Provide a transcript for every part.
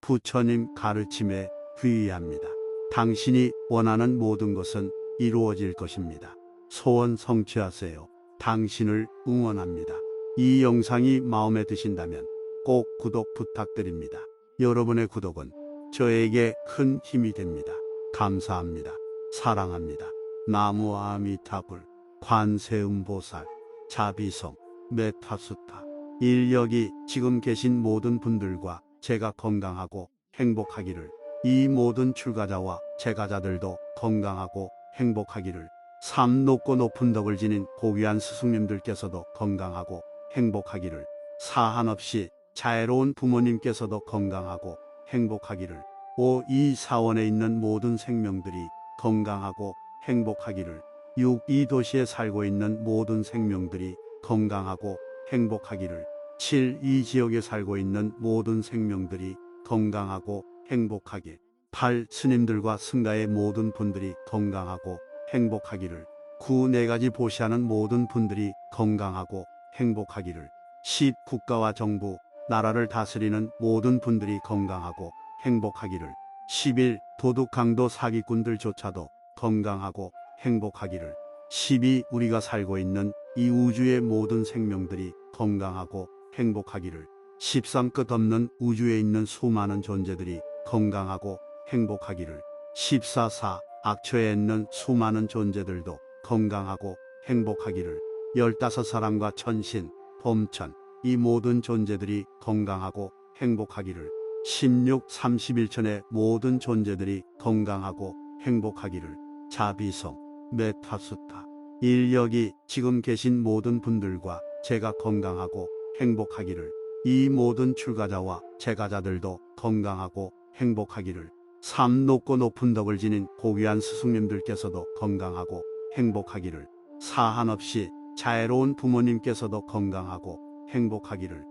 부처님 가르침에 귀의합니다. 당신이 원하는 모든 것은 이루어질 것입니다. 소원 성취하세요. 당신을 응원합니다. 이 영상이 마음에 드신다면 꼭 구독 부탁드립니다. 여러분의 구독은 저에게 큰 힘이 됩니다. 감사합니다. 사랑합니다. 나무 아미타불, 관세음보살, 자비성, 메타수타. 인력이 지금 계신 모든 분들과 제가 건강하고 행복하기를, 이 모든 출가자와 제가자들도 건강하고 행복하기를, 삶 높고 높은 덕을 지닌 고귀한 스승님들께서도 건강하고 행복하기를, 사한 없이 자애로운 부모님께서도 건강하고 행복하기를, 이 사원에 있는 모든 생명들이 건강하고 행복하기를, 6이 도시에 살고 있는 모든 생명들이 건강하고 행복하기를, 7이 지역에 살고 있는 모든 생명들이 건강하고 행복하게, 8스님들과 승가의 모든 분들이 건강하고 행복하기를, 9네 가지 보시하는 모든 분들이 건강하고 행복하기를, 10국가와 정부, 나라를 다스리는 모든 분들이 건강하고 행복하기를, 11도둑 강도 사기꾼들조차도 건강하고 행복하기를, 12우리가 살고 있는 이 우주의 모든 생명들이 건강하고 행복하기를, 13 끝없는 우주에 있는 수많은 존재들이 건강하고 행복하기를, 14 악처에 있는 수많은 존재들도 건강하고 행복하기를, 15 사람과 천신, 봄천, 이 모든 존재들이 건강하고 행복하기를, 16 31천의 모든 존재들이 건강하고 행복하기를, 자비성, 메타수타. 인력이 지금 계신 모든 분들과 제가 건강하고 행복하기를, 이 모든 출가자와 제가자들도 건강하고 행복하기를, 삶 높고 높은 덕을 지닌 고귀한 스승님들께서도 건강하고 행복하기를, 사한 없이 자애로운 부모님께서도 건강하고 행복하기를,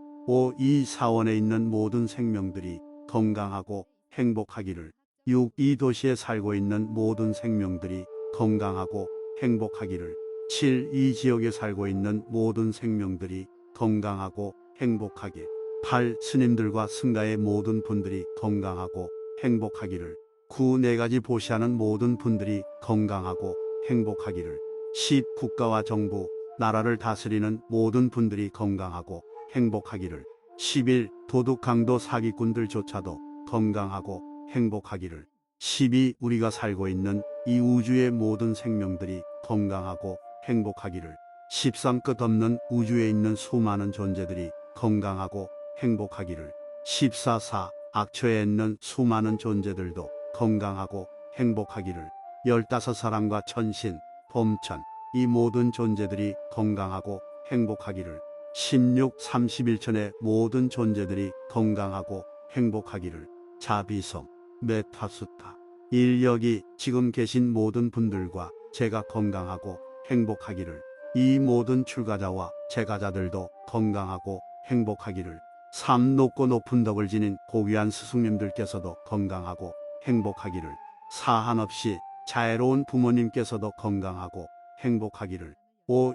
이 사원에 있는 모든 생명들이 건강하고 행복하기를, 6이 도시에 살고 있는 모든 생명들이 건강하고 행복하기를, 7이 지역에 살고 있는 모든 생명들이 건강하고 행복하게, 8스님들과 승가의 모든 분들이 건강하고 행복하기를, 9네 가지 보시하는 모든 분들이 건강하고 행복하기를, 10국가와 정부, 나라를 다스리는 모든 분들이 건강하고 행복하기를, 11도둑 강도 사기꾼들조차도 건강하고 행복하기를, 12우리가 살고 있는 이 우주의 모든 생명들이 건강하고 행복하기를, 13 끝없는 우주에 있는 수많은 존재들이 건강하고 행복하기를, 14 악처에 있는 수많은 존재들도 건강하고 행복하기를, 15 사람과 천신, 봄천, 이 모든 존재들이 건강하고 행복하기를, 16 31천의 모든 존재들이 건강하고 행복하기를, 자비성, 메타수타. 인력이 지금 계신 모든 분들과 제가 건강하고 행복하기를, 이 모든 출가자와 제가자들도 건강하고 행복하기를, 삶 높고 높은 덕을 지닌 고귀한 스승님들께서도 건강하고 행복하기를, 사한 없이 자애로운 부모님께서도 건강하고 행복하기를,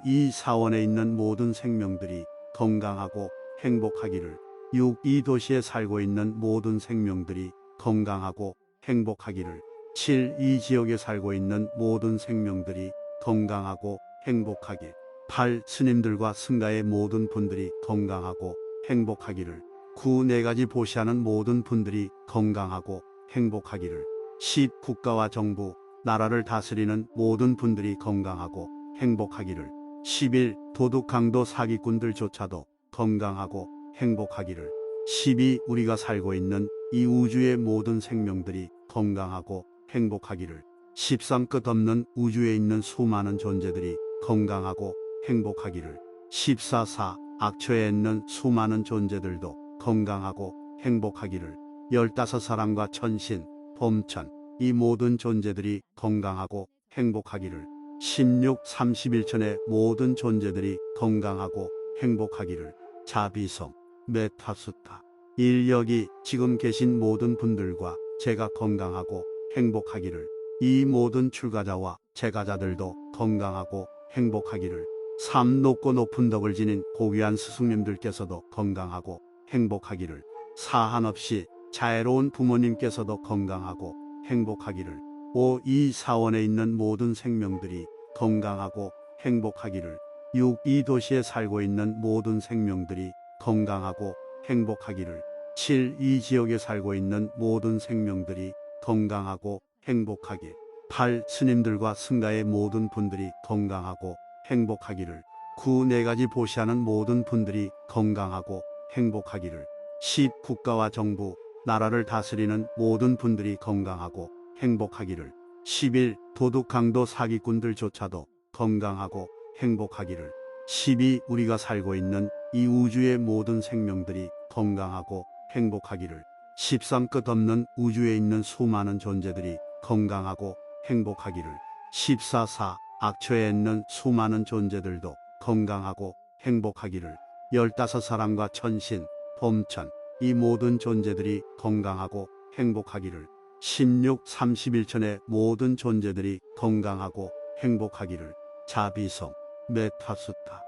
이 사원에 있는 모든 생명들이 건강하고 행복하기를, 6이 도시에 살고 있는 모든 생명들이 건강하고 행복하기를, 7이 지역에 살고 있는 모든 생명들이 건강하고 행복하게, 8스님들과 승가의 모든 분들이 건강하고 행복하기를, 9네 가지 보시하는 모든 분들이 건강하고 행복하기를, 10국가와 정부, 나라를 다스리는 모든 분들이 건강하고 행복하기를, 11도둑 강도 사기꾼들조차도 건강하고 행복하기를, 12우리가 살고 있는 이 우주의 모든 생명들이 건강하고 행복하기를, 13 끝없는 우주에 있는 수많은 존재들이 건강하고 행복하기를, 14 악처에 있는 수많은 존재들도 건강하고 행복하기를, 15 사람과 천신, 봄천, 이 모든 존재들이 건강하고 행복하기를, 16 31천의 모든 존재들이 건강하고 행복하기를, 자비성, 메타수타. 인력이 지금 계신 모든 분들과 제가 건강하고 행복하기를, 이 모든 출가자와 제가자들도 건강하고 행복하기를, 삶 높고 높은 덕을 지닌 고귀한 스승님들께서도 건강하고 행복하기를, 사한 없이 자애로운 부모님께서도 건강하고 행복하기를. 5. 이 사원에 있는 모든 생명들이 건강하고 행복하기를. 6. 이 도시에 살고 있는 모든 생명들이 건강하고 행복하기를. 7. 이 지역에 살고 있는 모든 생명들이 건강하고 행복하길. 8. 스님들과 승가의 모든 분들이 건강하고 행복하기를. 9. 네 가지 보시하는 모든 분들이 건강하고 행복하기를. 10. 국가와 정부, 나라를 다스리는 모든 분들이 건강하고 행복하기를. 11. 도둑 강도 사기꾼들조차도 건강하고 행복하기를. 12. 우리가 살고 있는 이 우주의 모든 생명들이 건강하고 행복하기를. 13. 끝없는 우주에 있는 수많은 존재들이 건강하고 행복하기를. 14. 악처에 있는 수많은 존재들도 건강하고 행복하기를. 15. 사람과 천신, 봄천, 이 모든 존재들이 건강하고 행복하기를. 16. 31천의 모든 존재들이 건강하고 행복하기를. 자비성, 메타스타.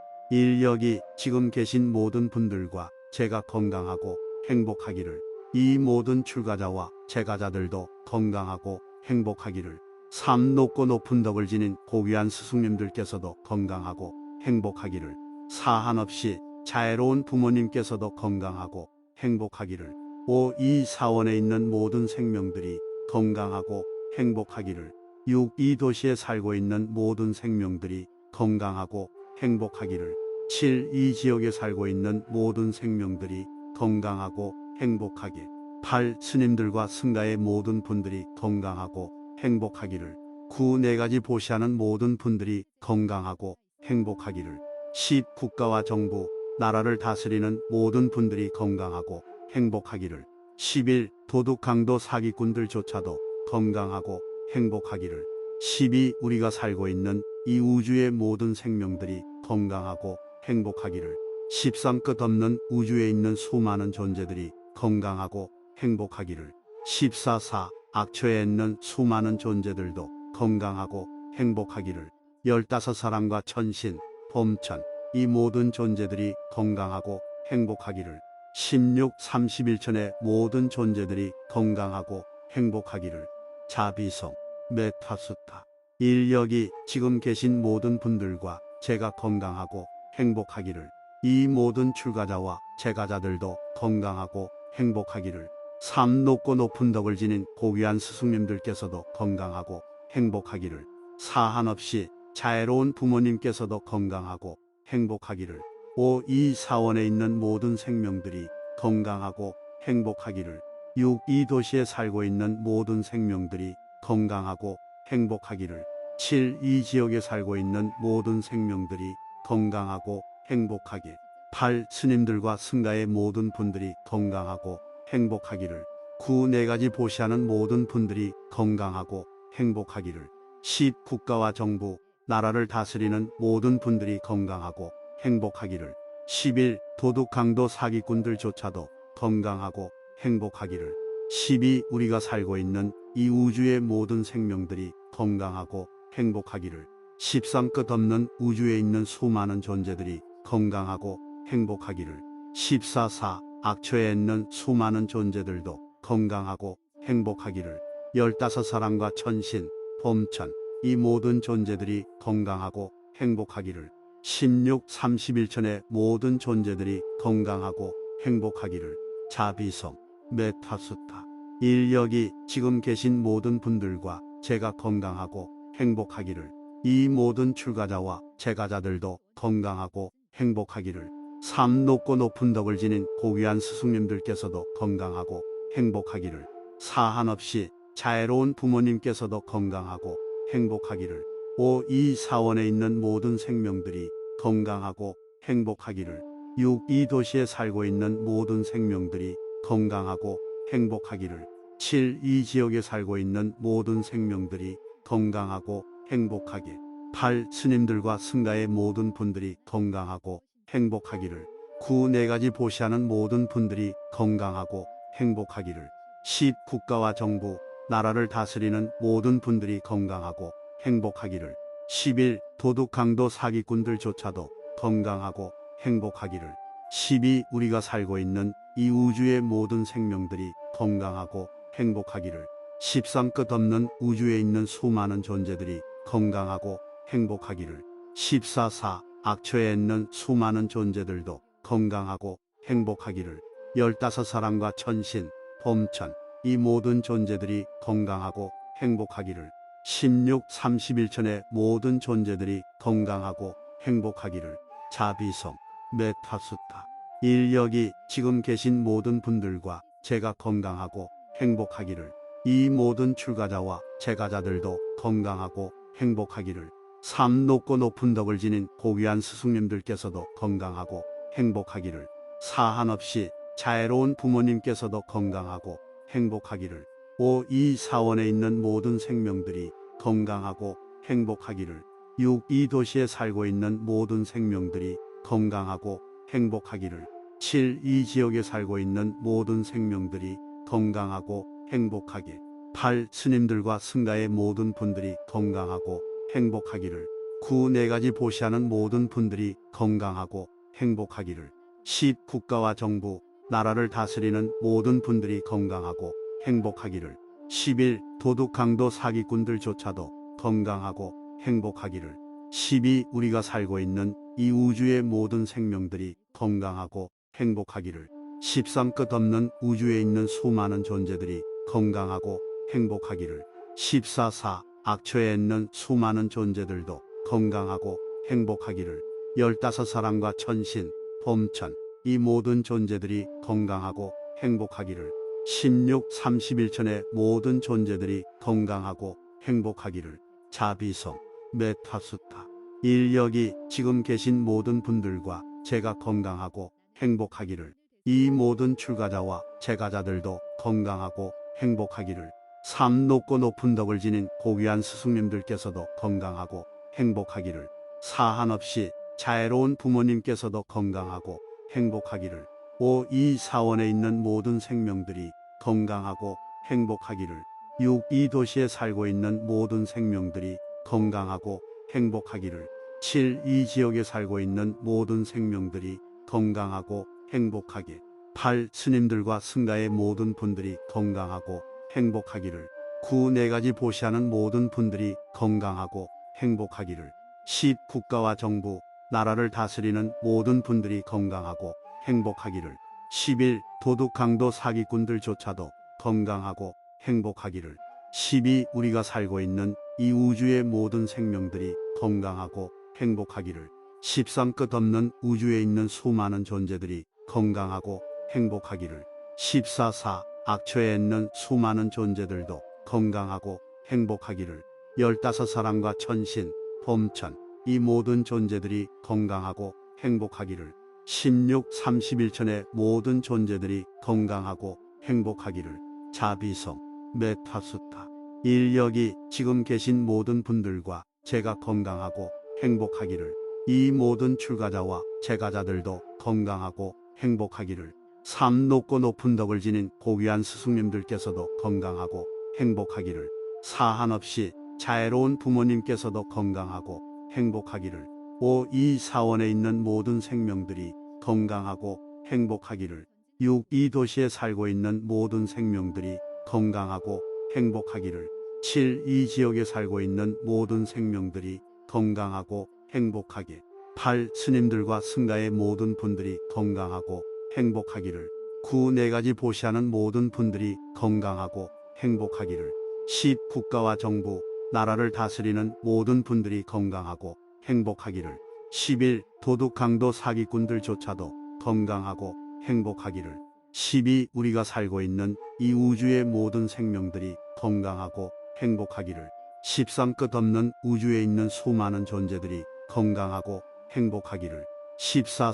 여기 지금 계신 모든 분들과 제가 건강하고 행복하기를. 이 모든 출가자와 제가자들도 건강하고 행복하기를. 3. 높고 높은 덕을 지닌 고귀한 스승님들께서도 건강하고 행복하기를. 4. 한없이 자애로운 부모님께서도 건강하고 행복하기를. 5. 이 사원에 있는 모든 생명들이 건강하고 행복하기를. 6. 이 도시에 살고 있는 모든 생명들이 건강하고 행복하기를. 7. 이 지역에 살고 있는 모든 생명들이 건강하고 행복하길. 8. 스님들과 승가의 모든 분들이 건강하고 행복하기를. 9. 네 가지 보시하는 모든 분들이 건강하고 행복하기를. 10. 국가와 정부, 나라를 다스리는 모든 분들이 건강하고 행복하기를. 11. 도둑 강도 사기꾼들조차도 건강하고 행복하기를. 12. 우리가 살고 있는 이 우주의 모든 생명들이 건강하고 행복하기를. 13. 끝없는 우주에 있는 수많은 존재들이 건강하고 행복하기를. 14. 악처에 있는 수많은 존재들도 건강하고 행복하기를. 15. 사람과 천신, 봄천, 이 모든 존재들이 건강하고 행복하기를. 16. 31천의 모든 존재들이 건강하고 행복하기를. 자비성, 메타스타. 여기 지금 계신 모든 분들과 제가 건강하고 행복하기를. 이 모든 출가자와 제가자들도 건강하고 행복하기를. 3. 높고 높은 덕을 지닌 고귀한 스승님들께서도 건강하고 행복하기를. 4. 한없이 자애로운 부모님께서도 건강하고 행복하기를. 5. 이 사원에 있는 모든 생명들이 건강하고 행복하기를. 6. 이 도시에 살고 있는 모든 생명들이 건강하고 행복하기를. 7. 이 지역에 살고 있는 모든 생명들이 건강하고 행복하길. 8. 스님들과 승가의 모든 분들이 건강하고 행복하기를. 9. 네 가지 보시하는 모든 분들이 건강하고 행복하기를. 10. 국가와 정부, 나라를 다스리는 모든 분들이 건강하고 행복하기를. 11. 도둑 강도 사기꾼들조차도 건강하고 행복하기를. 12. 우리가 살고 있는 이 우주의 모든 생명들이 건강하고 행복하기를. 13. 끝없는 우주에 있는 수많은 존재들이 건강하고 행복하기를. 14. 악처에 있는 수많은 존재들도 건강하고 행복하기를. 15. 사람과 천신, 봄천, 이 모든 존재들이 건강하고 행복하기를. 16. 31천의 모든 존재들이 건강하고 행복하기를. 자비성, 메타스타. 여기 지금 계신 모든 분들과 제가 건강하고 행복하기를. 이 모든 출가자와 제가자들도 건강하고 행복하기를. 3. 높고 높은 덕을 지닌 고귀한 스승님들께서도 건강하고 행복하기를. 4. 한없이 자애로운 부모님께서도 건강하고 행복하기를. 5. 이 사원에 있는 모든 생명들이 건강하고 행복하기를. 6. 이 도시에 살고 있는 모든 생명들이 건강하고 행복하기를. 7. 이 지역에 살고 있는 모든 생명들이 건강하고 행복하길. 8. 스님들과 승가의 모든 분들이 건강하고 행복하기를. 9. 네 가지 보시하는 모든 분들이 건강하고 행복하기를. 10. 국가와 정부, 나라를 다스리는 모든 분들이 건강하고 행복하기를. 11. 도둑 강도 사기꾼들조차도 건강하고 행복하기를. 12. 우리가 살고 있는 이 우주의 모든 생명들이 건강하고 행복하기를. 13 끝없는 우주에 있는 수많은 존재들이 건강하고 행복하기를. 14 악초에 있는 수많은 존재들도 건강하고 행복하기를. 15 사람과 천신, 봄천, 이 모든 존재들이 건강하고 행복하기를. 16 31천의 모든 존재들이 건강하고 행복하기를. 자비성, 메타수타. 인력이 지금 계신 모든 분들과 제가 건강하고 행복하기를. 이 모든 출가자와 제가자들도 건강하고 행복하기를. 삶 높고 높은 덕을 지닌 고귀한 스승님들께서도 건강하고 행복하기를. 사한 없이 자애로운 부모님께서도 건강하고 행복하기를. 5 이 사원에 있는 모든 생명들이 건강하고 행복하기를. 6 이 도시에 살고 있는 모든 생명들이 건강하고 행복하기를. 7 이 지역에 살고 있는 모든 생명들이 건강하고 행복하게. 8 스님들과 승가의 모든 분들이 건강하고 행복하기를. 9 네 가지 보시하는 모든 분들이 건강하고 행복하기를. 10 국가와 정부, 나라를 다스리는 모든 분들이 건강하고 행복하기를. 11 도둑 강도 사기꾼들조차도 건강하고 행복하기를. 12 우리가 살고 있는 이 우주의 모든 생명들이 건강하고 행복하기를. 13 끝없는 우주에 있는 수많은 존재들이 건강하고 행복하기를. 14 악초에 있는 수많은 존재들도 건강하고 행복하기를. 15 사람과 천신, 봄천, 이 모든 존재들이 건강하고 행복하기를. 16 31천의 모든 존재들이 건강하고 행복하기를. 자비성, 메타수타. 인력이 지금 계신 모든 분들과 제가 건강하고 행복하기를. 이 모든 출가자와 제가자들도 건강하고 행복하기를. 삶 높고 높은 덕을 지닌 고귀한 스승님들께서도 건강하고 행복하기를. 사한 없이 자애로운 부모님께서도 건강하고 행복하기를. 5 이 사원에 있는 모든 생명들이 건강하고 행복하기를. 6 이 도시에 살고 있는 모든 생명들이 건강하고 행복하기를. 7 이 지역에 살고 있는 모든 생명들이 건강하고 행복하게. 8 스님들과 승가의 모든 분들이 건강하고 행복하기를. 9 네 가지 보시하는 모든 분들이 건강하고 행복하기를. 10 국가와 정부, 나라를 다스리는 모든 분들이 건강하고 행복하기를. 11 도둑 강도 사기꾼들조차도 건강하고 행복하기를. 12 우리가 살고 있는 이 우주의 모든 생명들이 건강하고 행복하기를. 13 끝없는 우주에 있는 수많은 존재들이 건강하고 행복하기를. 14 악초에 있는 수많은 존재들도 건강하고 행복하기를. 15 사람과 천신, 봄천, 이 모든 존재들이 건강하고 행복하기를. 16 31천의 모든 존재들이 건강하고 행복하기를. 자비성, 메타수타. 인력이 지금 계신 모든 분들과 제가 건강하고 행복하기를. 이 모든 출가자와 제가자들도 건강하고 행복하기를. 삶 높고 높은 덕을 지닌 고귀한 스승님들께서도 건강하고 행복하기를. 사한 없이 자애로운 부모님께서도 건강하고 행복하기를. 5 이 사원에 있는 모든 생명들이 건강하고 행복하기를. 6 이 도시에 살고 있는 모든 생명들이 건강하고 행복하기를. 7 이 지역에 살고 있는 모든 생명들이 건강하고 행복하게. 8 스님들과 승가의 모든 분들이 건강하고 행복하기를. 9 네 가지 보시하는 모든 분들이 건강하고 행복하기를. 10 국가와 정부, 나라를 다스리는 모든 분들이 건강하고 행복하기를. 11 도둑 강도 사기꾼들조차도 건강하고 행복하기를. 12 우리가 살고 있는 이 우주의 모든 생명들이 건강하고 행복하기를. 13 끝없는 우주에 있는 수많은 존재들이 건강하고 행복하기를. 14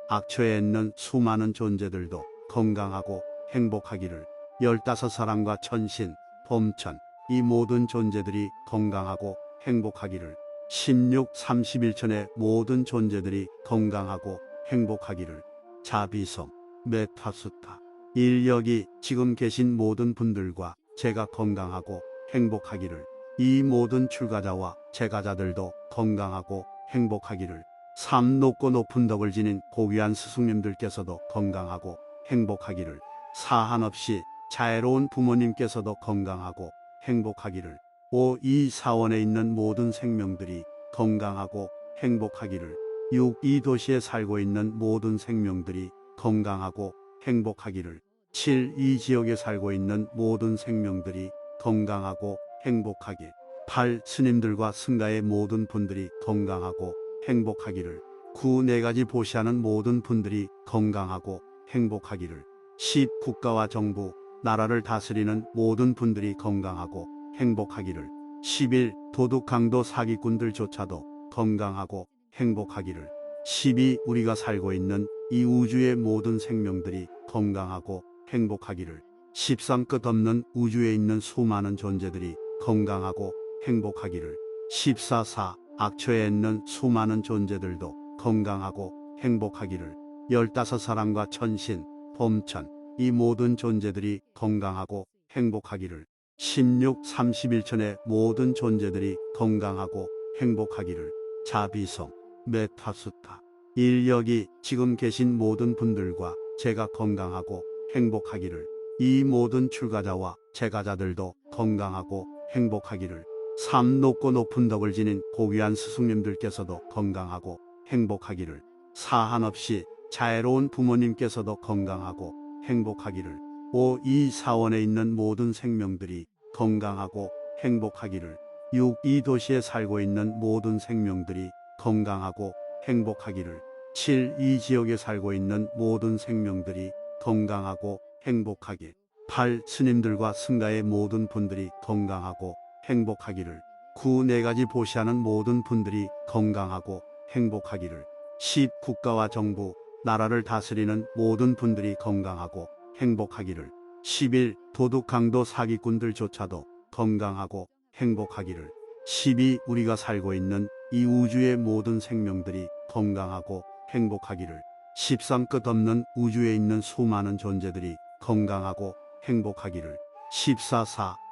악초에 있는 수많은 존재들도 건강하고 행복하기를. 15 사람과 천신, 봄천, 이 모든 존재들이 건강하고 행복하기를. 16 31천의 모든 존재들이 건강하고 행복하기를. 자비성, 메타수타. 인력이 지금 계신 모든 분들과 제가 건강하고 행복하기를. 이 모든 출가자와 제가자들도 건강하고 행복하기를. 삶 높고 높은 덕을 지닌 고귀한 스승님들께서도 건강하고 행복하기를. 사한 없이 자애로운 부모님께서도 건강하고 행복하기를. 5. 이 사원에 있는 모든 생명들이 건강하고 행복하기를. 6. 이 도시에 살고 있는 모든 생명들이 건강하고 행복하기를. 7. 이 지역에 살고 있는 모든 생명들이 건강하고 행복하길. 8. 스님들과 승가의 모든 분들이 건강하고 행복하기를. 9. 네 가지 보시하는 모든 분들이 건강하고 행복하기를. 10. 국가와 정부, 나라를 다스리는 모든 분들이 건강하고 행복하기를. 11. 도둑, 강도, 사기꾼들조차도 건강하고 행복하기를. 12. 우리가 살고 있는 이 우주의 모든 생명들이 건강하고 행복하기를. 13. 끝없는 우주에 있는 수많은 존재들이 건강하고 행복하기를. 14. 악처에 있는 수많은 존재들도 건강하고 행복하기를. 15. 사랑과 천신, 봄천, 이 모든 존재들이 건강하고 행복하기를. 16. 31천의 모든 존재들이 건강하고 행복하기를. 자비성, 메타수타. 인력이 지금 계신 모든 분들과 제가 건강하고 행복하기를. 이 모든 출가자와 제가자들도 건강하고 행복하기를. 삶 높고 높은 덕을 지닌 고귀한 스승님들께서도 건강하고 행복하기를. 사한 없이 자애로운 부모님께서도 건강하고 행복하기를. 5. 이 사원에 있는 모든 생명들이 건강하고 행복하기를. 6. 이 도시에 살고 있는 모든 생명들이 건강하고 행복하기를. 7. 이 지역에 살고 있는 모든 생명들이 건강하고 행복하길. 8. 스님들과 승가의 모든 분들이 건강하고 행복하기를. 9. 네 가지 보시하는 모든 분들이 건강하고 행복하기를. 10. 국가와 정부, 나라를 다스리는 모든 분들이 건강하고 행복하기를. 11. 도둑, 강도, 사기꾼들조차도 건강하고 행복하기를. 12. 우리가 살고 있는 이 우주의 모든 생명들이 건강하고 행복하기를. 13. 끝없는 우주에 있는 수많은 존재들이 건강하고 행복하기를. 14.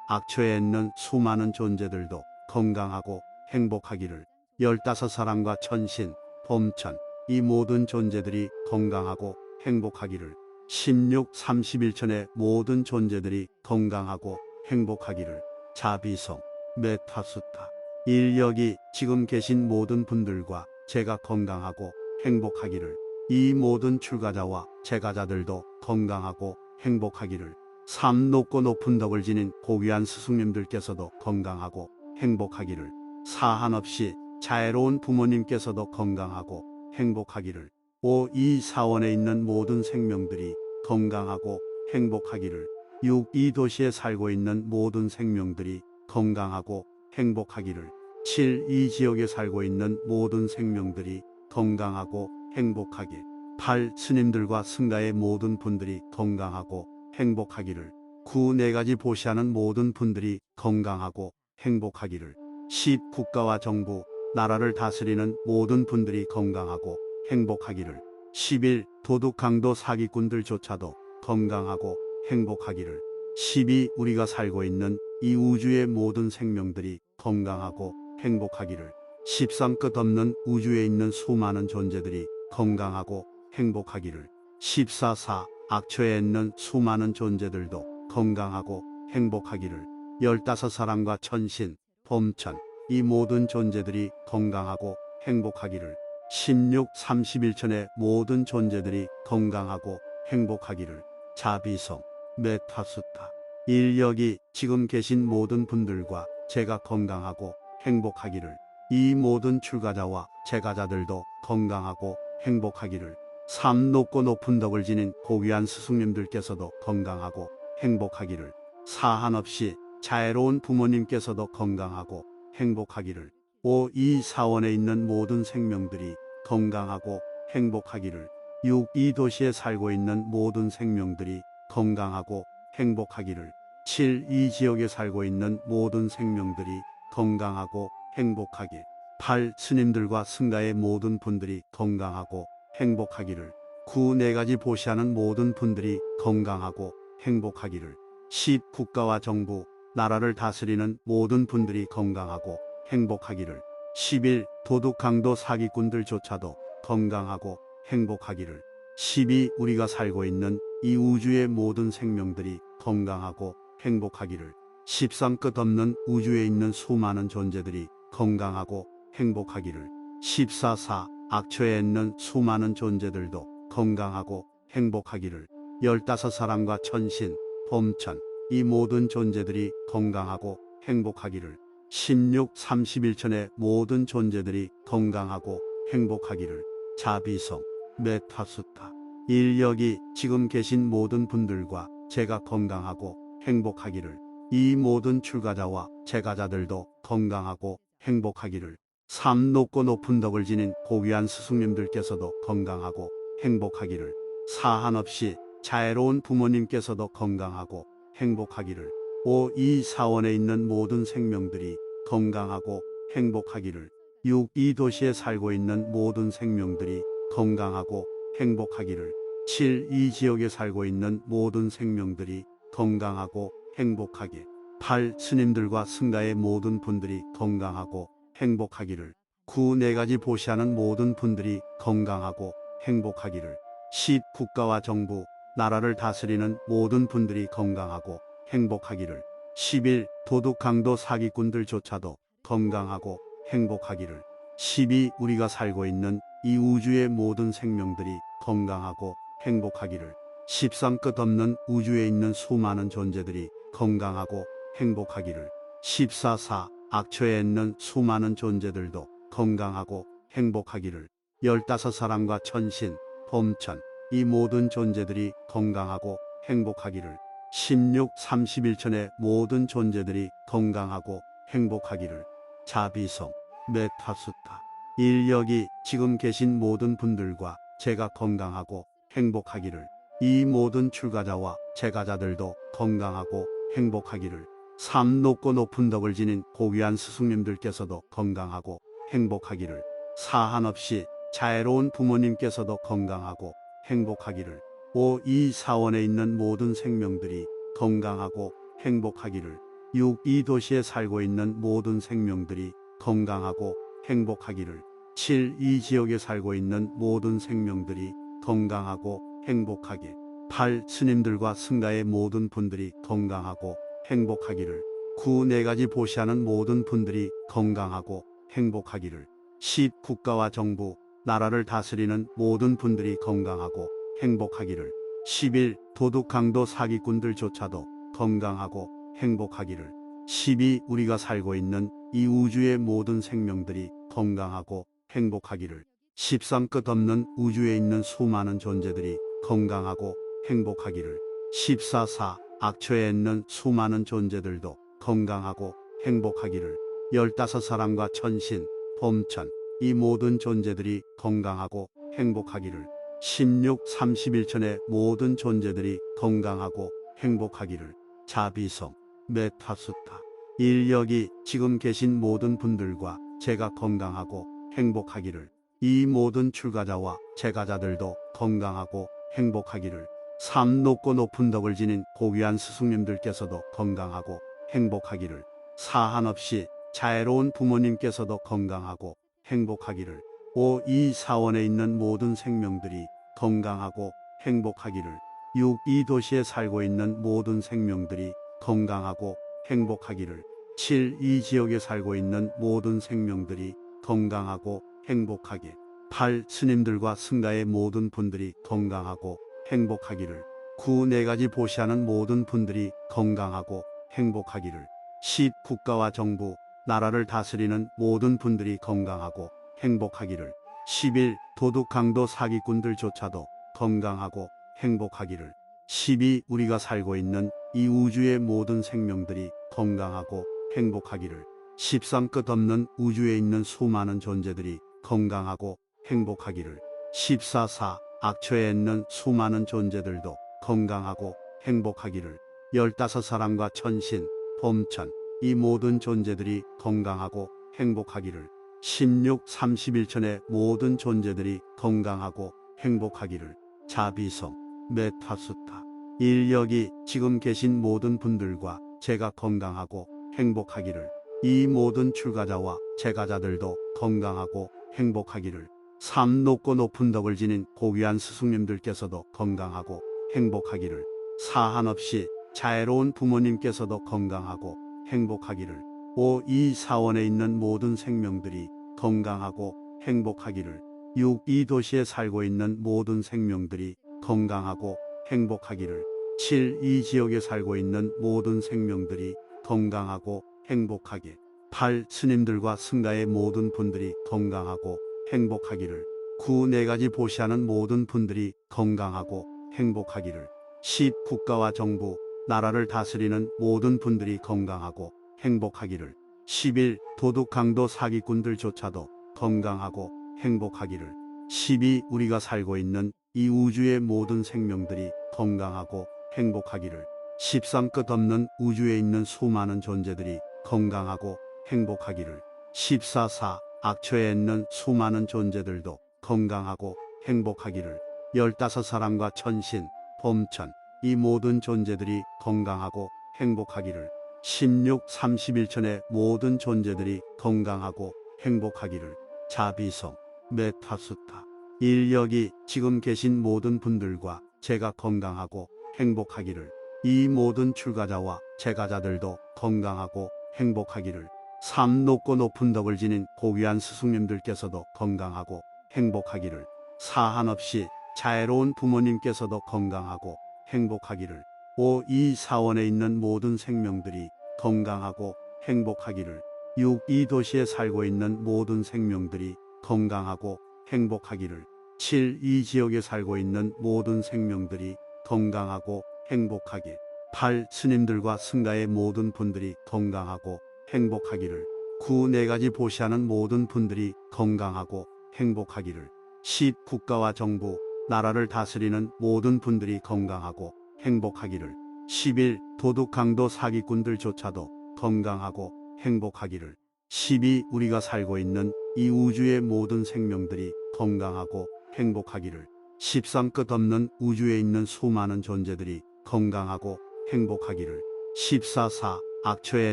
악처에 있는 수많은 존재들도 건강하고 행복하기를. 15. 사랑과 천신, 봄천, 이 모든 존재들이 건강하고 행복하기를. 16. 31천의 모든 존재들이 건강하고 행복하기를. 자비성, 메타수타. 인력이 지금 계신 모든 분들과 제가 건강하고 행복하기를. 이 모든 출가자와 제가자들도 건강하고 행복하기를. 삶 높고 높은 덕을 지닌 고귀한 스승님들께서도 건강하고 행복하기를. 사한 없이 자애로운 부모님께서도 건강하고 행복하기를. 5. 이 사원에 있는 모든 생명들이 건강하고 행복하기를. 6. 이 도시에 살고 있는 모든 생명들이 건강하고 행복하기를. 7. 이 지역에 살고 있는 모든 생명들이 건강하고 행복하길. 8. 스님들과 승가의 모든 분들이 건강하고 행복하기를. 9. 네 가지 보시하는 모든 분들이 건강하고 행복하기를. 10. 국가와 정부, 나라를 다스리는 모든 분들이 건강하고 행복하기를. 11. 도둑, 강도, 사기꾼들조차도 건강하고 행복하기를. 12. 우리가 살고 있는 이 우주의 모든 생명들이 건강하고 행복하기를. 13. 끝없는 우주에 있는 수많은 존재들이 건강하고 행복하기를. 14. 악처에 있는 수많은 존재들도 건강하고 행복하기를. 15. 사랑과 천신, 봄천, 이 모든 존재들이 건강하고 행복하기를. 16. 31천의 모든 존재들이 건강하고 행복하기를. 자비성, 메타수타. 인력이 지금 계신 모든 분들과 제가 건강하고 행복하기를. 이 모든 출가자와 제가자들도 건강하고 행복하기를. 삶 높고 높은 덕을 지닌 고귀한 스승님들께서도 건강하고 행복하기를. 사한 없이 자애로운 부모님께서도 건강하고 행복하기를. 5. 이 사원에 있는 모든 생명들이 건강하고 행복하기를. 6. 이 도시에 살고 있는 모든 생명들이 건강하고 행복하기를. 7. 이 지역에 살고 있는 모든 생명들이 건강하고 행복하길. 8. 스님들과 승가의 모든 분들이 건강하고 행복하기를. 9. 네 가지 보시하는 모든 분들이 건강하고 행복하기를. 10. 국가와 정부, 나라를 다스리는 모든 분들이 건강하고 행복하기를. 11. 도둑, 강도, 사기꾼들조차도 건강하고 행복하기를. 12. 우리가 살고 있는 이 우주의 모든 생명들이 건강하고 행복하기를. 13 끝없는 우주에 있는 수많은 존재들이 건강하고 행복하기를. 14 악처에 있는 수많은 존재들도 건강하고 행복하기를. 15 사람과 천신, 봄천, 이 모든 존재들이 건강하고 행복하기를. 16 31천의 모든 존재들이 건강하고 행복하기를. 자비성, 메타스타. 인력이 지금 계신 모든 분들과 제가 건강하고 행복하기를. 이 모든 출가자와 제가자들도 건강하고 행복하기를. 삶 높고 높은 덕을 지닌 고귀한 스승님들께서도 건강하고 행복하기를. 사한 없이 자애로운 부모님께서도 건강하고 행복하기를. 5 이 사원에 있는 모든 생명들이 건강하고 행복하기를. 6 이 도시에 살고 있는 모든 생명들이 건강하고 행복하기를. 7 이 지역에 살고 있는 모든 생명들이 건강하고 행복하게. 8 스님들과 승가의 모든 분들이 건강하고 행복하기를. 9 네 가지 보시하는 모든 분들이 건강하고 행복하기를. 10 국가와 정부, 나라를 다스리는 모든 분들이 건강하고 행복하기를. 11 도둑 강도 사기꾼들조차도 건강하고 행복하기를. 12 우리가 살고 있는 이 우주의 모든 생명들이 건강하고 행복하기를. 13 끝없는 우주에 있는 수많은 존재들이 건강하고 행복하기를. 14 악처에 있는 수많은 존재들도 건강하고 행복하기를. 15 사람과 천신, 봄천, 이 모든 존재들이 건강하고 행복하기를. 16 31천의 모든 존재들이 건강하고 행복하기를. 자비성, 메타스타. 인력이 지금 계신 모든 분들과 제가 건강하고 행복하기를. 이 모든 출가자와 제가자들도 건강하고 행복하기를. 삶 높고 높은 덕을 지닌 고귀한 스승님들께서도 건강하고 행복하기를. 사한 없이 자애로운 부모님께서도 건강하고 행복하기를. 5 이 사원에 있는 모든 생명들이 건강하고 행복하기를. 6 이 도시에 살고 있는 모든 생명들이 건강하고 행복하기를. 7 이 지역에 살고 있는 모든 생명들이 건강하고 행복하게. 8 스님들과 승가의 모든 분들이 건강하고 행복하기를. 9 네 가지 보시하는 모든 분들이 건강하고 행복하기를. 10 국가와 정부, 나라를 다스리는 모든 분들이 건강하고 행복하기를. 11 도둑 강도 사기꾼들조차도 건강하고 행복하기를. 12 우리가 살고 있는 이 우주의 모든 생명들이 건강하고 행복하기를. 13 끝없는 우주에 있는 수많은 존재들이 건강하고 행복하기를. 14 악처에 있는 수많은 존재들도 건강하고 행복하기를. 15 사람과 천신, 봄천, 이 모든 존재들이 건강하고 행복하기를. 16 31천의 모든 존재들이 건강하고 행복하기를. 자비성, 메타스타. 인력이 지금 계신 모든 분들과 제가 건강하고 행복하기를. 이 모든 출가자와 제가자들도 건강하고 행복하기를. 삶 높고 높은 덕을 지닌 고귀한 스승님들께서도 건강하고 행복하기를. 사한 없이 자애로운 부모님께서도 건강하고 행복하기를. 5 이 사원에 있는 모든 생명들이 건강하고 행복하기를. 6 이 도시에 살고 있는 모든 생명들이 건강하고 행복하기를. 7 이 지역에 살고 있는 모든 생명들이 건강하고 행복하게. 8 스님들과 승가의 모든 분들이 건강하고 행복하기를. 9 네 가지 보시하는 모든 분들이 건강하고 행복하기를. 10 국가와 정부, 나라를 다스리는 모든 분들이 건강하고 행복하기를. 11 도둑 강도 사기꾼들조차도 건강하고 행복하기를. 12 우리가 살고 있는 이 우주의 모든 생명들이 건강하고 행복하기를. 13 끝없는 우주에 있는 수많은 존재들이 건강하고 행복하기를. 14 악처에 있는 수많은 존재들도 건강하고 행복하기를. 15 사람과 천신, 봄천, 이 모든 존재들이 건강하고 행복하기를. 16 31천의 모든 존재들이 건강하고 행복하기를. 자비성, 메타스타. 인력이 지금 계신 모든 분들과 제가 건강하고 행복하기를. 이 모든 출가자와 제가자들도 건강하고 행복하기를. 삶 높고 높은 덕을 지닌 고귀한 스승님들께서도 건강하고 행복하기를. 사한 없이 자애로운 부모님께서도 건강하고 행복하기를. 5. 이 사원에 있는 모든 생명들이 건강하고 행복하기를. 6. 이 도시에 살고 있는 모든 생명들이 건강하고 행복하기를. 7. 이 지역에 살고 있는 모든 생명들이 건강하고 행복하게. 8. 스님들과 승가의 모든 분들이 건강하고 행복하기를. 9. 네 가지 보시하는 모든 분들이 건강하고 행복하기를. 10. 국가와 정부, 나라를 다스리는 모든 분들이 건강하고 행복하기를. 11. 도둑 강도 사기꾼들조차도 건강하고 행복하기를. 12. 우리가 살고 있는 이 우주의 모든 생명들이 건강하고 행복하기를. 13. 끝없는 우주에 있는 수많은 존재들이 건강하고 행복하기를. 14. 악처에 있는 수많은 존재들도 건강하고 행복하기를. 15. 사람과 천신, 봄천, 이 모든 존재들이 건강하고 행복하기를. 16. 31천의 모든 존재들이 건강하고 행복하기를. 자비성, 메타스타. 인력이 지금 계신 모든 분들과 제가 건강하고 행복하기를. 이 모든 출가자와 제가자들도 건강하고 행복하기를. 삶 높고 높은 덕을 지닌 고귀한 스승님들께서도 건강하고 행복하기를. 사한 없이 자애로운 부모님께서도 건강하고 행복하기를. 5. 이 사원에 있는 모든 생명들이 건강하고 행복하기를. 6. 이 도시에 살고 있는 모든 생명들이 건강하고 행복하기를. 7. 이 지역에 살고 있는 모든 생명들이 건강하고 행복하게. 8. 스님들과 승가의 모든 분들이 건강하고 행복하기를. 9. 네 가지 보시하는 모든 분들이 건강하고 행복하기를. 10. 국가와 정부, 나라를 다스리는 모든 분들이 건강하고 행복하기를. 11. 도둑 강도 사기꾼들조차도 건강하고 행복하기를. 12. 우리가 살고 있는 이 우주의 모든 생명들이 건강하고 행복하기를. 13. 끝없는 우주에 있는 수많은 존재들이 건강하고 행복하기를. 14. 악처에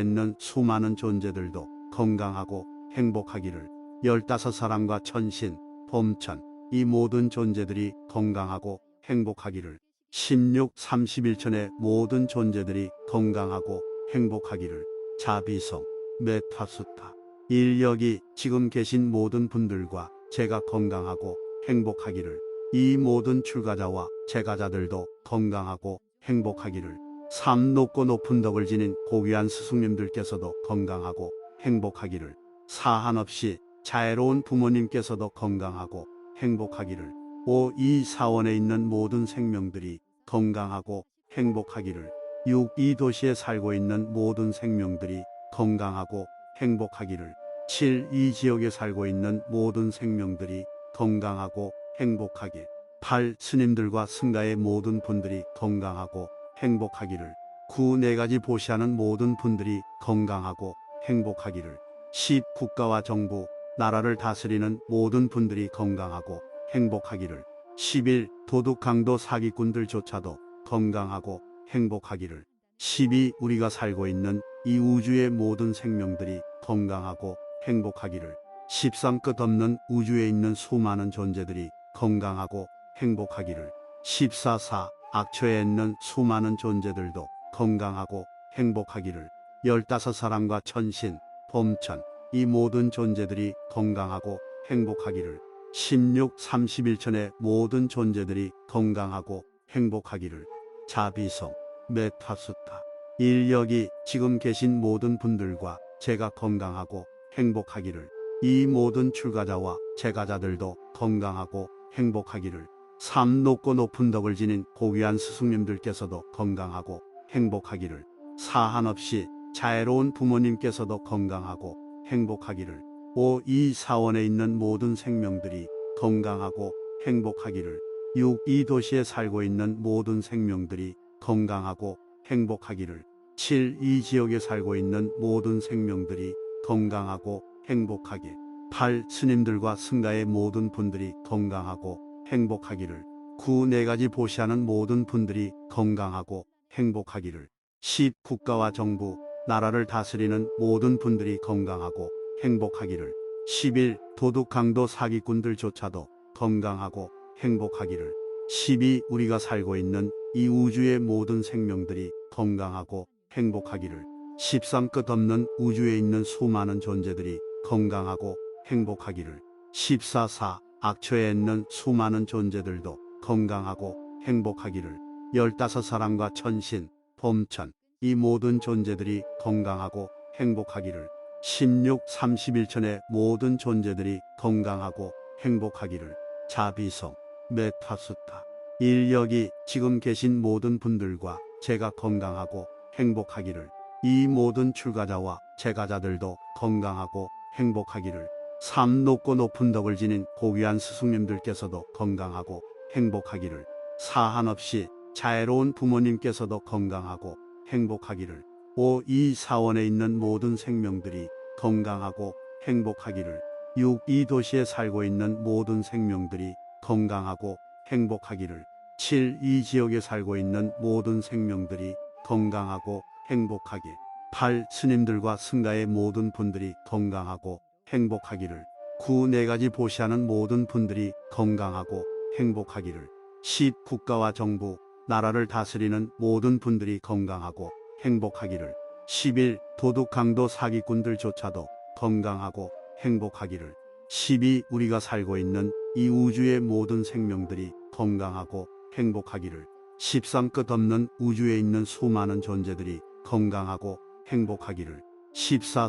있는 수많은 존재들도 건강하고 행복하기를. 15. 사람과 천신, 봄천, 이 모든 존재들이 건강하고 행복하기를. 16. 31천의 모든 존재들이 건강하고 행복하기를. 자비성, 메타스타. 인력이 지금 계신 모든 분들과 제가 건강하고 행복하기를. 이 모든 출가자와 제가자들도 건강하고 행복하기를. 삶 높고 높은 덕을 지닌 고귀한 스승님들께서도 건강하고 행복하기를. 사한 없이 자애로운 부모님께서도 건강하고 행복하기를. 5. 이 사원에 있는 모든 생명들이 건강하고 행복하기를. 6. 이 도시에 살고 있는 모든 생명들이 건강하고 행복하기를. 7. 이 지역에 살고 있는 모든 생명들이 건강하고 행복하게. 8. 스님들과 승가의 모든 분들이 건강하고 행복하기를. 9. 네 가지 보시하는 모든 분들이 건강하고 행복하기를. 10. 국가와 정부, 나라를 다스리는 모든 분들이 건강하고 행복하기를. 11. 도둑 강도 사기꾼들조차도 건강하고 행복하기를. 12. 우리가 살고 있는 이 우주의 모든 생명들이 건강하고 행복하기를. 13. 끝없는 우주에 있는 수많은 존재들이 건강하고 행복하기를. 14. 악처에 있는 수많은 존재들도 건강하고 행복하기를. 15. 사람과 천신, 봄천, 이 모든 존재들이 건강하고 행복하기를. 16. 31천의 모든 존재들이 건강하고 행복하기를. 자비성, 메타스타. 인력이 지금 계신 모든 분들과 제가 건강하고 행복하기를. 이 모든 출가자와 제가자들도 건강하고 행복하기를. 삶 높고 높은 덕을 지닌 고귀한 스승님들께서도 건강하고 행복하기를. 사한 없이 자애로운 부모님께서도 건강하고 행복하기를. 5. 이 사원에 있는 모든 생명들이 건강하고 행복하기를. 6. 이 도시에 살고 있는 모든 생명들이 건강하고 행복하기를. 7. 이 지역에 살고 있는 모든 생명들이 건강하고 행복하게. 8. 스님들과 승가의 모든 분들이 건강하고 행복하기를. 9. 네 가지 보시하는 모든 분들이 건강하고 행복하기를. 10. 국가와 정부, 나라를 다스리는 모든 분들이 건강하고 행복하기를. 11. 도둑 강도 사기꾼들조차도 건강하고 행복하기를. 12. 우리가 살고 있는 이 우주의 모든 생명들이 건강하고 행복하기를 13 끝없는 우주에 있는 수많은 존재들이 건강하고 행복하기를 14 악처에 있는 수많은 존재들도 건강하고 행복하기를 15 사람과 천신, 봄천 이 모든 존재들이 건강하고 행복하기를 16 31천의 모든 존재들이 건강하고 행복하기를 자비성 메타스타 인력이 지금 계신 모든 분들과 제가 건강하고 행복하기를 이 모든 출가자와 제가자들도 건강하고 행복하기를 삶 높고 높은 덕을 지닌 고귀한 스승님들께서도 건강하고 행복하기를 사한 없이 자애로운 부모님께서도 건강하고 행복하기를 5 이 사원에 있는 모든 생명들이 건강하고 행복하기를 6 이 도시에 살고 있는 모든 생명들이 건강하고 행복하기를 7 이 지역에 살고 있는 모든 생명들이 건강하고 행복하길 8 스님들과 승가의 모든 분들이 건강하고 행복하기를 9 네 가지 보시하는 모든 분들이 건강하고 행복하기를 10 국가와 정부 나라를 다스리는 모든 분들이 건강하고 행복하기를 11 도둑 강도 사기꾼들조차도 건강하고 행복하기를 12 우리가 살고 있는 이 우주의 모든 생명들이 건강하고 행복하기를 13 끝없는 우주에 있는 수많은 존재들이 건강하고 행복하기를 14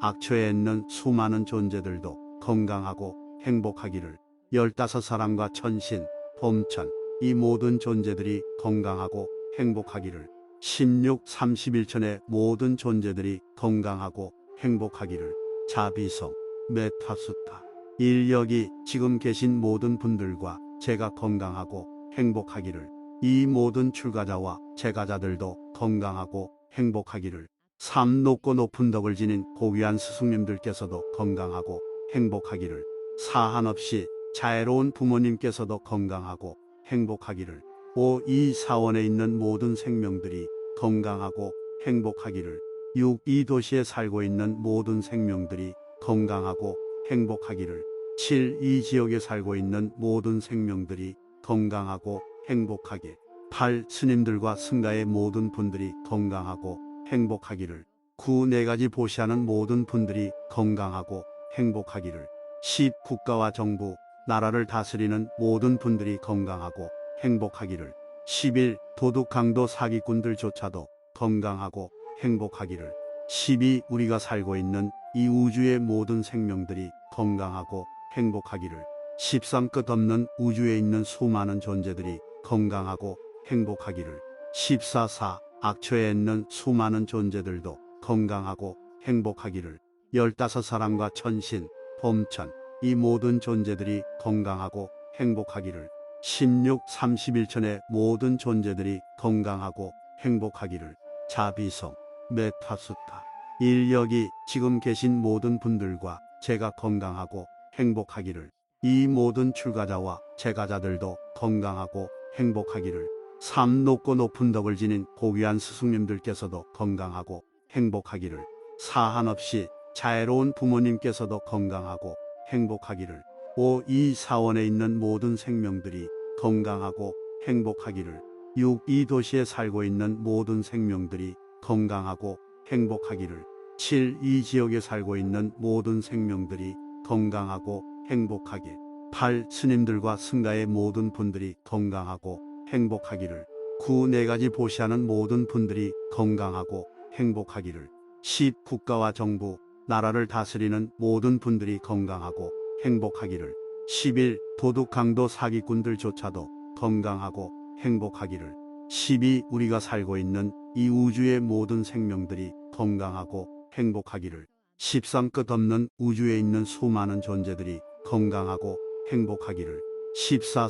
악처에 있는 수많은 존재들도 건강하고 행복하기를 15 사람과 천신, 봄천 이 모든 존재들이 건강하고 행복하기를 16 31천의 모든 존재들이 건강하고 행복하기를 자비성 메타스타 인력이 지금 계신 모든 분들과 제가 건강하고 행복하기를 이 모든 출가자와 제가자들도 건강하고 행복하기를 삶 높고 높은 덕을 지닌 고귀한 스승님들께서도 건강하고 행복하기를 사한 없이 자애로운 부모님께서도 건강하고 행복하기를 5 이 사원에 있는 모든 생명들이 건강하고 행복하기를 6 이 도시에 살고 있는 모든 생명들이 건강하고 행복하기를 7 이 지역에 살고 있는 모든 생명들이 건강하고 행복하길 8 스님들과 승가의 모든 분들이 건강하고 행복하기를 9 네 가지 보시하는 모든 분들이 건강하고 행복하기를 10 국가와 정부 나라를 다스리는 모든 분들이 건강하고 행복하기를 11 도둑 강도 사기꾼들조차도 건강하고 행복하기를 12 우리가 살고 있는 이 우주의 모든 생명들이 건강하고 행복하기를 13 끝없는 우주에 있는 수많은 존재들이 건강하고 행복하기를 14 악처에 있는 수많은 존재들도 건강하고 행복하기를 15 사람과 천신, 봄천 이 모든 존재들이 건강하고 행복하기를 16 31천의 모든 존재들이 건강하고 행복하기를 자비성 메타스타 인력이 지금 계신 모든 분들과 제가 건강하고 행복하기를 이 모든 출가자와 제가자들도 건강하고 행복하기를 삶 높고 높은 덕을 지닌 고귀한 스승님들께서도 건강하고 행복하기를 사한 없이 자애로운 부모님께서도 건강하고 행복하기를 5 이 사원에 있는 모든 생명들이 건강하고 행복하기를 6 이 도시에 살고 있는 모든 생명들이 건강하고 행복하기를 7 이 지역에 살고 있는 모든 생명들이 건강하고 행복하길 8 스님들과 승가의 모든 분들이 건강하고 행복하기를 9 네 가지 보시하는 모든 분들이 건강하고 행복하기를 10 국가와 정부 나라를 다스리는 모든 분들이 건강하고 행복하기를 11 도둑 강도 사기꾼들조차도 건강하고 행복하기를 12 우리가 살고 있는 이 우주의 모든 생명들이 건강하고 행복하기를 13 끝없는 우주에 있는 수많은 존재들이 건강하고 행복하기를 14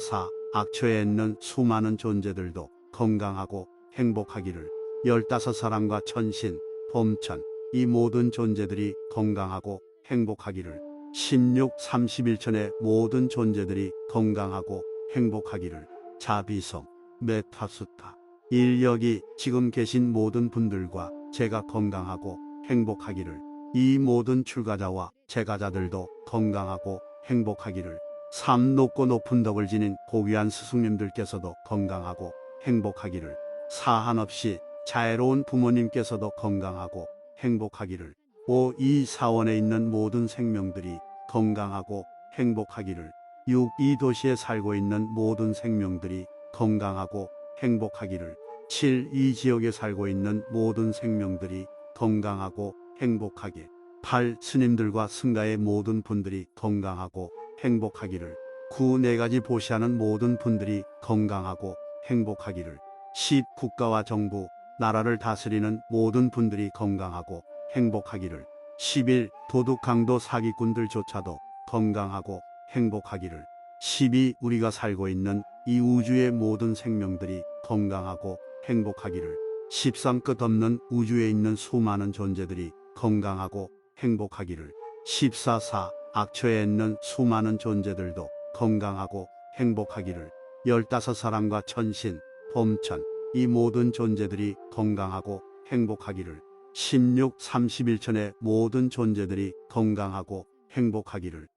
악처에 있는 수많은 존재들도 건강하고 행복하기를 15 사람과 천신, 봄천 이 모든 존재들이 건강하고 행복하기를 16 31천의 모든 존재들이 건강하고 행복하기를 자비성 메타스타 인력이 지금 계신 모든 분들과 제가 건강하고 행복하기를 이 모든 출가자와 제가자들도 건강하고 행복하기를 삶 높고 높은 덕을 지닌 고귀한 스승님들께서도 건강하고 행복하기를 사한 없이 자애로운 부모님께서도 건강하고 행복하기를. 5. 이 사원에 있는 모든 생명들이 건강하고 행복하기를. 6. 이 도시에 살고 있는 모든 생명들이 건강하고 행복하기를. 7. 이 지역에 살고 있는 모든 생명들이 건강하고 행복하게. 8. 스님들과 승가의 모든 분들이 건강하고 행복하기를. 9. 네 가지 보시하는 모든 분들이 건강하고 행복하기를. 10. 국가와 정부, 나라를 다스리는 모든 분들이 건강하고 행복하기를. 11. 도둑, 강도, 사기꾼들조차도 건강하고 행복하기를. 12. 우리가 살고 있는 이 우주의 모든 생명들이 건강하고 행복하기를. 13. 끝없는 우주에 있는 수많은 존재들이 건강하고 행복하기를. 14. 악처에 있는 수많은 존재들도 건강하고 행복하기를. 15. 사람과 천신, 봄천, 이 모든 존재들이 건강하고 행복하기를. 16. 31천의 모든 존재들이 건강하고 행복하기를.